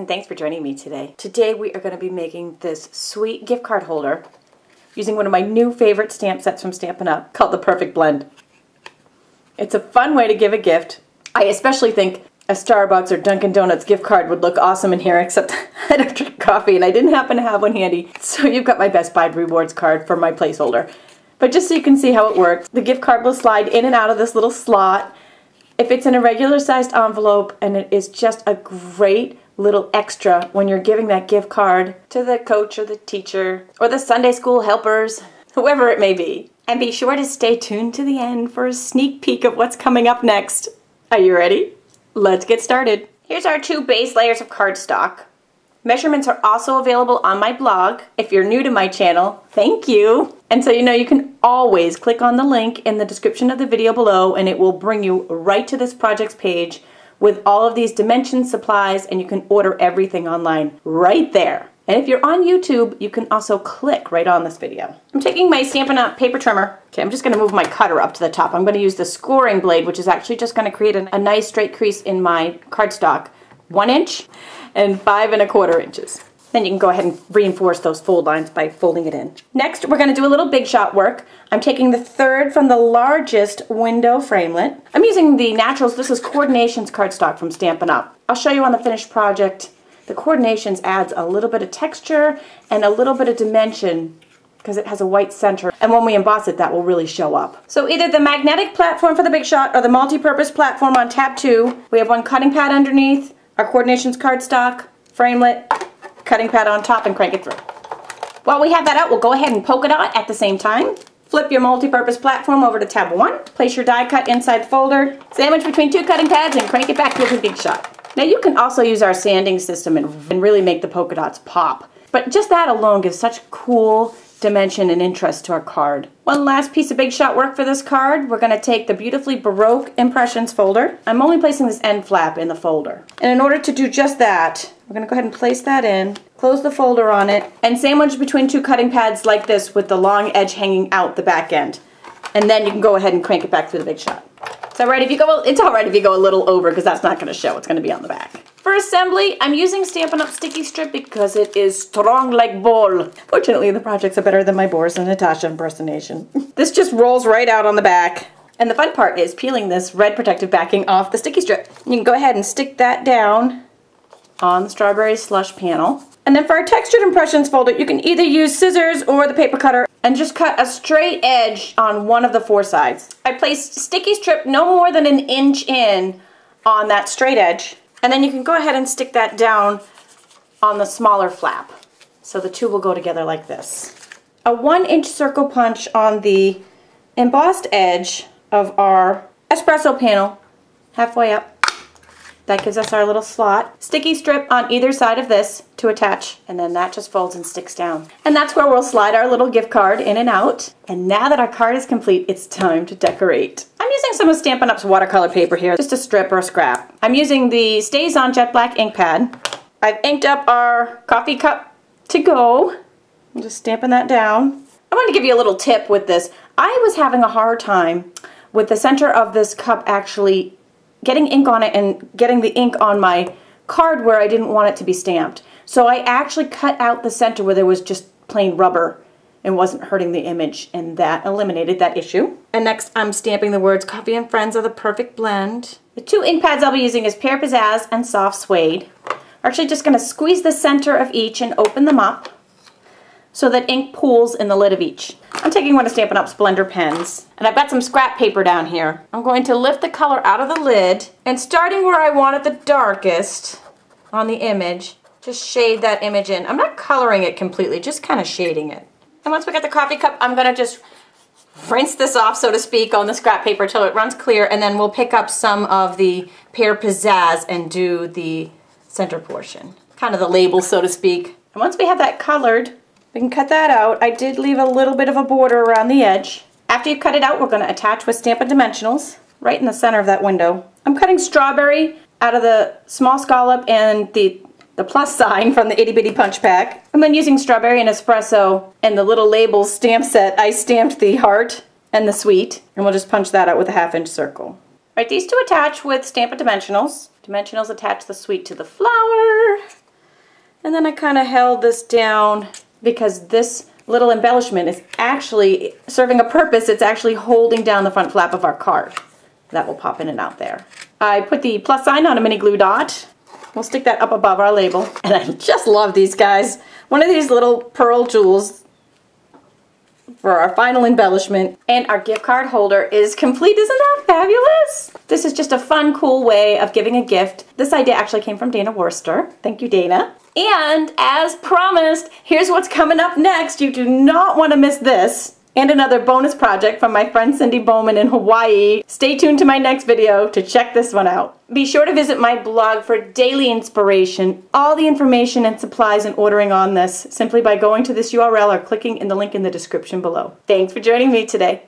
and thanks for joining me today. Today we are going to be making this sweet gift card holder using one of my new favorite stamp sets from Stampin' Up! Called the Perfect Blend. It's a fun way to give a gift. I especially think a Starbucks or Dunkin Donuts gift card would look awesome in here, except I had to drink coffee and I didn't happen to have one handy. So you've got my Best Buy rewards card for my placeholder. But just so you can see how it works, the gift card will slide in and out of this little slot. If it's in a regular sized envelope, and it is just a great little extra when you're giving that gift card to the coach or the teacher or the Sunday school helpers, whoever it may be. And be sure to stay tuned to the end for a sneak peek of what's coming up next. Are you ready? Let's get started. Here's our 2 base layers of cardstock. Measurements are also available on my blog. If you're new to my channel, thank you. And so you can always click on the link in the description of the video below and it will bring you right to this project's page with all of these dimensions, supplies, and you can order everything online right there. And if you're on YouTube, you can also click right on this video. I'm taking my Stampin' Up! Paper trimmer. Okay, I'm just going to move my cutter up to the top. I'm going to use the scoring blade, which is actually just going to create a nice straight crease in my cardstock. 1 inch and 5 1/4 inches. Then you can go ahead and reinforce those fold lines by folding it in. Next, we're going to do a little big shot work. I'm taking the 3rd from the largest window framelit. I'm using the Naturals. This is Coordinations cardstock from Stampin' Up! I'll show you on the finished project. The Coordinations adds a little bit of texture and a little bit of dimension because it has a white center, and when we emboss it, that will really show up. So either the magnetic platform for the big shot or the multi-purpose platform on tab 2. We have one cutting pad underneath, our Coordinations cardstock, framelit, cutting pad on top, and crank it through. While we have that out, we'll go ahead and polka dot at the same time. Flip your multi-purpose platform over to tab 1. Place your die cut inside the folder, sandwich between 2 cutting pads, and crank it back with a big shot. Now you can also use our sanding system and really make the polka dots pop. But just that alone gives such cool dimension and interest to our card. One last piece of big shot work for this card. We're going to take the beautifully Baroque Impressions folder. I'm only placing this end flap in the folder. And in order to do just that, we're going to go ahead and place that in, close the folder on it, and sandwich between 2 cutting pads like this with the long edge hanging out the back end. And then you can go ahead and crank it back through the big shot. It's alright if you go a little over because that's not going to show. It's going to be on the back. For assembly, I'm using Stampin' Up! Sticky Strip because it is strong like bull. Fortunately, the projects are better than my Boris and Natasha impersonation. This just rolls right out on the back. And the fun part is peeling this red protective backing off the sticky strip. You can go ahead and stick that down on the strawberry slush panel. And then for our textured impressions folder, you can either use scissors or the paper cutter and just cut a straight edge on one of the 4 sides. I placed sticky strip no more than 1 inch in on that straight edge. And then you can go ahead and stick that down on the smaller flap. So the 2 will go together like this. A 1 inch circle punch on the embossed edge of our espresso panel, halfway up. That gives us our little slot. Sticky strip on either side of this to attach, and then that just folds and sticks down. And that's where we'll slide our little gift card in and out. And now that our card is complete, it's time to decorate. I'm using some of Stampin' Up's watercolor paper here, just a strip or a scrap. I'm using the Stays On Jet Black ink pad. I've inked up our coffee cup to go. I'm just stamping that down. I want to give you a little tip with this. I was having a hard time with the center of this cup actually getting ink on it and getting the ink on my card where I didn't want it to be stamped. So I actually cut out the center where there was just plain rubber and wasn't hurting the image, and that eliminated that issue. And next I'm stamping the words Coffee and Friends are the perfect blend. The 2 ink pads I'll be using is Pear Pizzazz and Soft Suede. I'm actually just going to squeeze the center of each and open them up so that ink pools in the lid of each. I'm taking one of Stampin' Up's blender pens, and I've got some scrap paper down here. I'm going to lift the color out of the lid, and starting where I want it the darkest on the image, just shade that image in. I'm not coloring it completely, just kind of shading it. And once we got the coffee cup, I'm going to just rinse this off, so to speak, on the scrap paper until it runs clear, and then we'll pick up some of the Pear Pizzazz and do the center portion. Kind of the label, so to speak. And once we have that colored, we can cut that out. I did leave a little bit of a border around the edge. After you cut it out, we're going to attach with Stampin' Dimensionals right in the center of that window. I'm cutting strawberry out of the small scallop and the plus sign from the Itty Bitty Punch Pack. And then using strawberry and espresso and the little labels stamp set, I stamped the heart and the sweet, and we'll just punch that out with a 1/2 inch circle. Right, these 2 attach with Stampin' Dimensionals. Dimensionals attach the sweet to the flower. And then I kind of held this down because this little embellishment is actually serving a purpose. It's actually holding down the front flap of our card. That will pop in and out there. I put the plus sign on a mini glue dot. We'll stick that up above our label. And I just love these guys. One of these little pearl jewels for our final embellishment. And our gift card holder is complete. Isn't that fabulous? This is just a fun, cool way of giving a gift. This idea actually came from Dana Wurster. Thank you, Dana. And as promised, here's what's coming up next. You do not want to miss this. And another bonus project from my friend Cindy Bowman in Hawaii. Stay tuned to my next video to check this one out. Be sure to visit my blog for daily inspiration, all the information and supplies and ordering on this simply by going to this URL or clicking in the link in the description below. Thanks for joining me today.